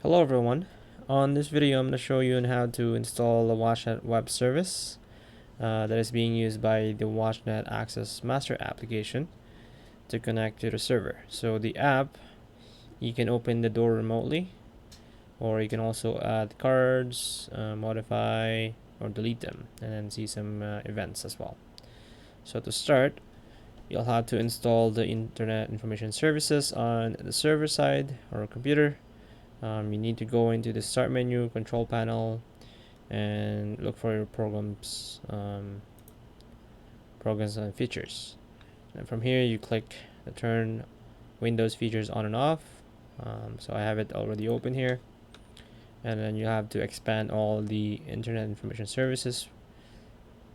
Hello everyone. On this video I'm going to show you on how to install a WatchNet web service that is being used by the WatchNet Access Master application to connect to the server. So the app, you can open the door remotely, or you can also add cards, modify or delete them, and then see some events as well. So to start, you'll have to install the Internet Information Services on the server side or computer. You need to go into the start menu, control panel, and look for your programs and features. And from here, you click the turn Windows features on and off. So I have it already open here, and then you have to expand all the Internet Information Services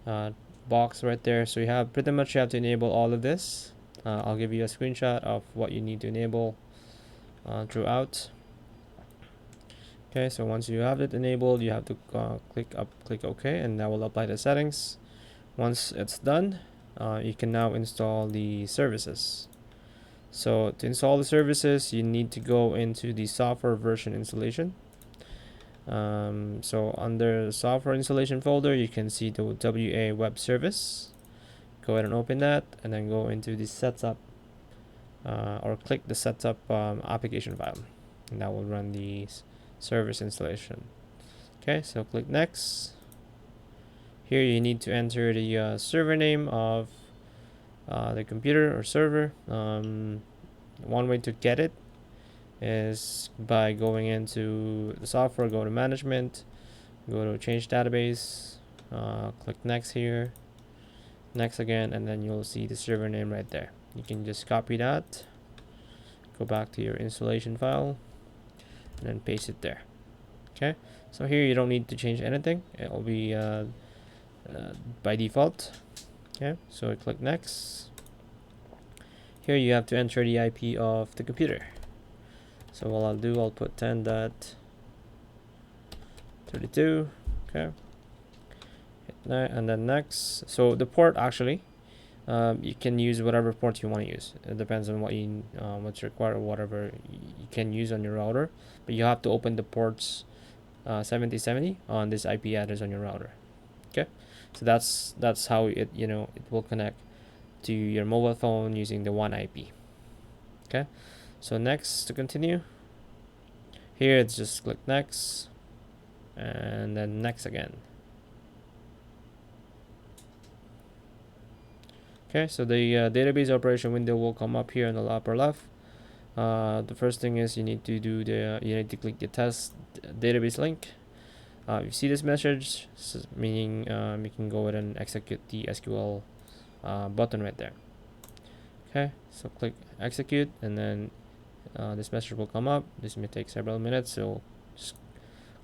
box right there. So you have you have to enable all of this. I'll give you a screenshot of what you need to enable throughout. Okay, so once you have it enabled, you have to click OK, and that will apply the settings. Once it's done, you can now install the services. So to install the services, you need to go into the software version installation. So under the software installation folder, you can see the WA web service. Go ahead and open that, and then go into the setup or click the setup application file, and that will run the service installation. Okay, so click next. Here you need to enter the server name of the computer or server. One way to get it is by going into the software, go to management, go to change database, click next here, next again, and then you'll see the server name right there. You can just copy that, go back to your installation file, and then paste it there. Okay, so here you don't need to change anything. It will be by default. Okay, so I click next. Here you have to enter the IP of the computer. So what I'll do, I'll put 10.32. Okay, hit that, and then next. So the port, actually, you can use whatever port you want to use. It depends on what's required or whatever you can use on your router, but you have to open the ports 7070 on this IP address on your router. Okay, so that's how it will connect to your mobile phone using the one IP. Okay, so next, to continue, here it's just click next, and then next again. Okay, so the database operation window will come up here in the upper left. The first thing is you need to click the test database link. You see this message, meaning you can go ahead and execute the SQL button right there. Okay, so click execute, and then this message will come up. This may take several minutes, so just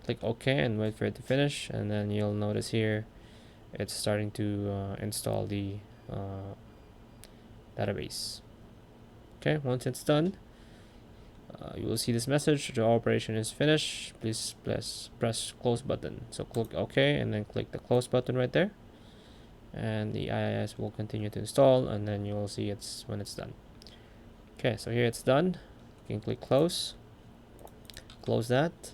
click OK and wait for it to finish, and then you'll notice here it's starting to install the database. Okay, once it's done, you will see this message: the operation is finished, please press close button. So click OK, and then click the close button right there, and the IIS will continue to install, and then you will see when it's done. Okay, so here it's done. You can click close that.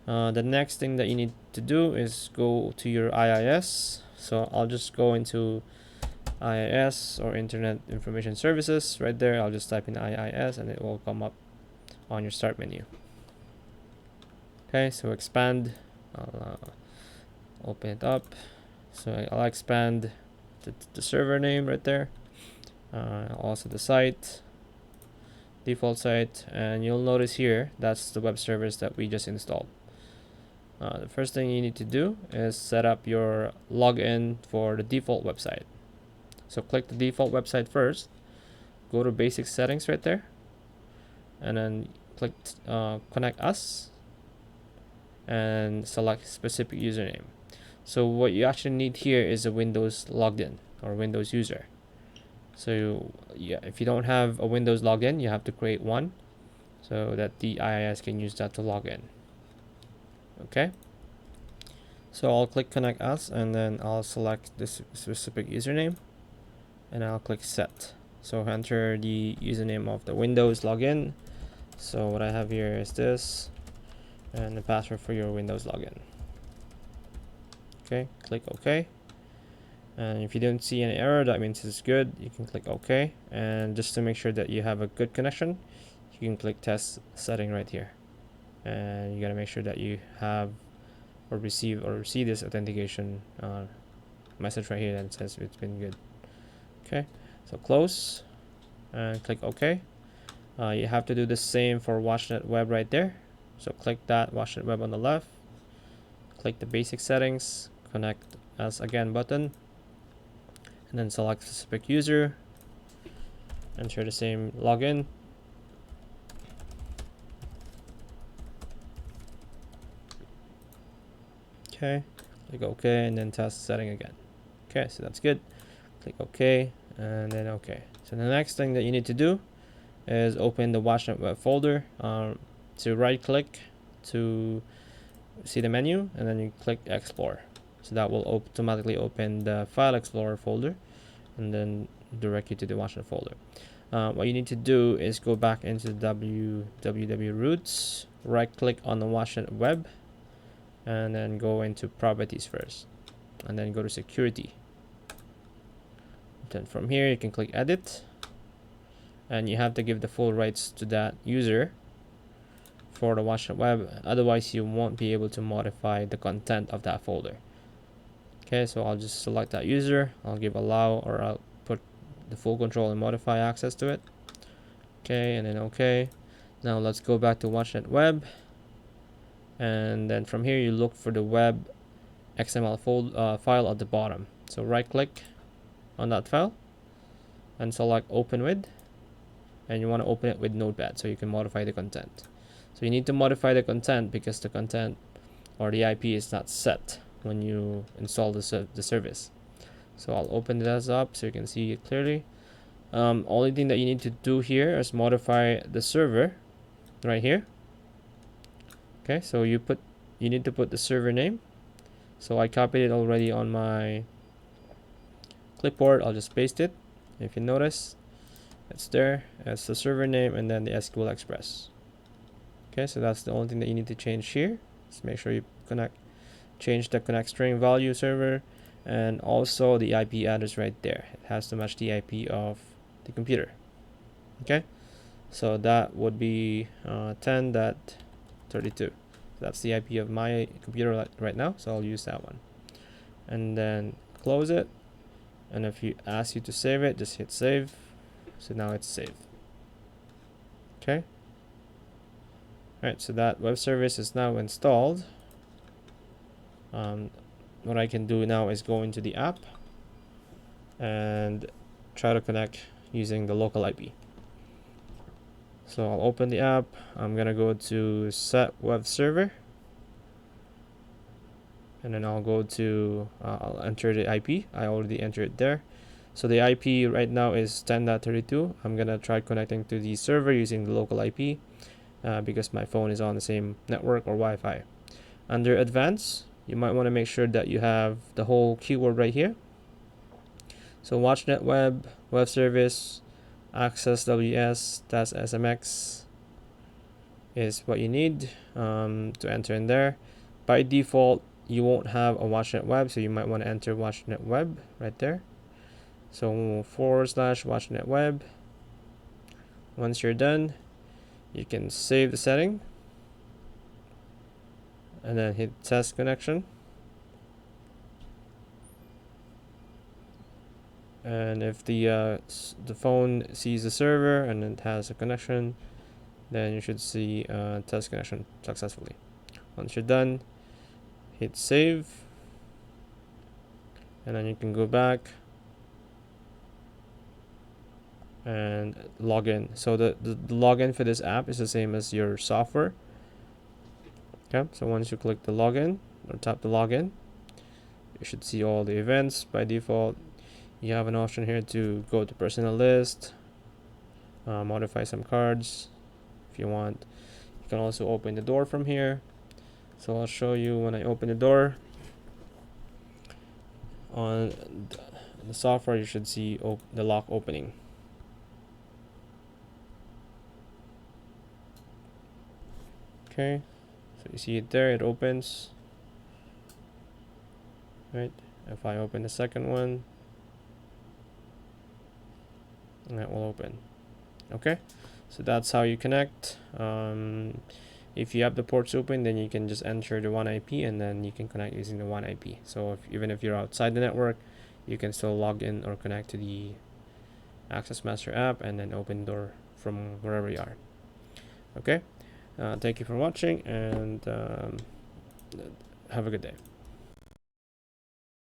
The next thing that you need to do is go to your IIS. So I'll just go into IIS, or Internet Information Services, right there. I'll just type in IIS, and it will come up on your start menu. Okay, so expand. I'll open it up. So I'll expand the server name right there, also the site, default site, and you'll notice here that's the web service that we just installed. The first thing you need to do is set up your login for the default website. So click the default website first, go to basic settings right there, and then click connect us, and select specific username. So what you actually need here is a Windows logged in or Windows user. So yeah, if you don't have a Windows login, you have to create one so that the IIS can use that to log in. Okay, so I'll click connect us, and then I'll select this specific username, and I'll click set. So enter the username of the Windows login. So what I have here is this, and the password for your Windows login. Okay, click OK. And if you don't see any error, that means it's good. You can click OK. And just to make sure that you have a good connection, you can click test setting right here. And you gotta make sure that you have or see this authentication message right here that says it's been good. Okay, so close and click OK. You have to do the same for WatchNet Web right there. So click that WatchNet Web on the left, click the basic settings, connect as again button, and then select specific user, enter the same login. Okay, click OK, and then test setting again. Okay, so that's good. Click OK, and then OK. So the next thing that you need to do is open the WatchNet Web folder. To right click to see the menu, and then you click Explore. So that will automatically open the File Explorer folder and then direct you to the WatchNet folder. What you need to do is go back into www roots, right click on the WatchNet Web, and then go into properties first, and then go to security. Then from here you can click edit, and you have to give the full rights to that user for the WatchNet Web, otherwise you won't be able to modify the content of that folder. Okay, so I'll just select that user, I'll give allow, or I'll put the full control and modify access to it. Okay, and then OK. Now let's go back to WatchNet Web, and then from here you look for the web XML file at the bottom. So right click on that file and select open with, and you want to open it with Notepad so you can modify the content. So you need to modify the content because the content or the IP is not set when you install the service. So I'll open this up so you can see it clearly. Only thing that you need to do here is modify the server right here. Okay, so you need to put the server name. So I copied it already on my clipboard. I'll just paste it. If you notice, it's there as the server name and then the SQL Express. Okay, so that's the only thing that you need to change here. Just make sure you change the connect string value server, and also the IP address right there. It has to match the IP of the computer. Okay, so that would be 10.32. That's the IP of my computer right now, so I'll use that one. And then close it, and if you ask you to save it, just hit save. So now it's saved. Okay. Alright, so that web service is now installed. What I can do now is go into the app and try to connect using the local IP. So I'll open the app. I'm gonna go to set web server, and then I'll go to I'll enter the IP. I already entered it there. So the IP right now is 10.32. I'm gonna try connecting to the server using the local IP because my phone is on the same network or Wi-Fi. Under advanced, you might want to make sure that you have the whole keyword right here. So WatchNet Web, web service, access WS, that's SMX is what you need to enter in there. By default, you won't have a WatchNet Web, so you might want to enter WatchNet Web right there. So / WatchNet Web. Once you're done, you can save the setting and then hit test connection. And if the phone sees the server and it has a connection, then you should see test connection successfully. Once you're done, hit save, and then you can go back and log in. So the login for this app is the same as your software. Okay, so once you click the login or tap the login, you should see all the events. By default, you have an option here to go to personal list, modify some cards if you want. You can also open the door from here. So I'll show you when I open the door. On the software, you should see the lock opening. Okay, So you see it there, it opens, right? If I open the second one, that will open. Okay, so that's how you connect. If you have the ports open, then you can just enter the one IP and then you can connect using the one IP. So even if you're outside the network, you can still log in or connect to the Access Master app and then open door from wherever you are. Okay, thank you for watching, and have a good day.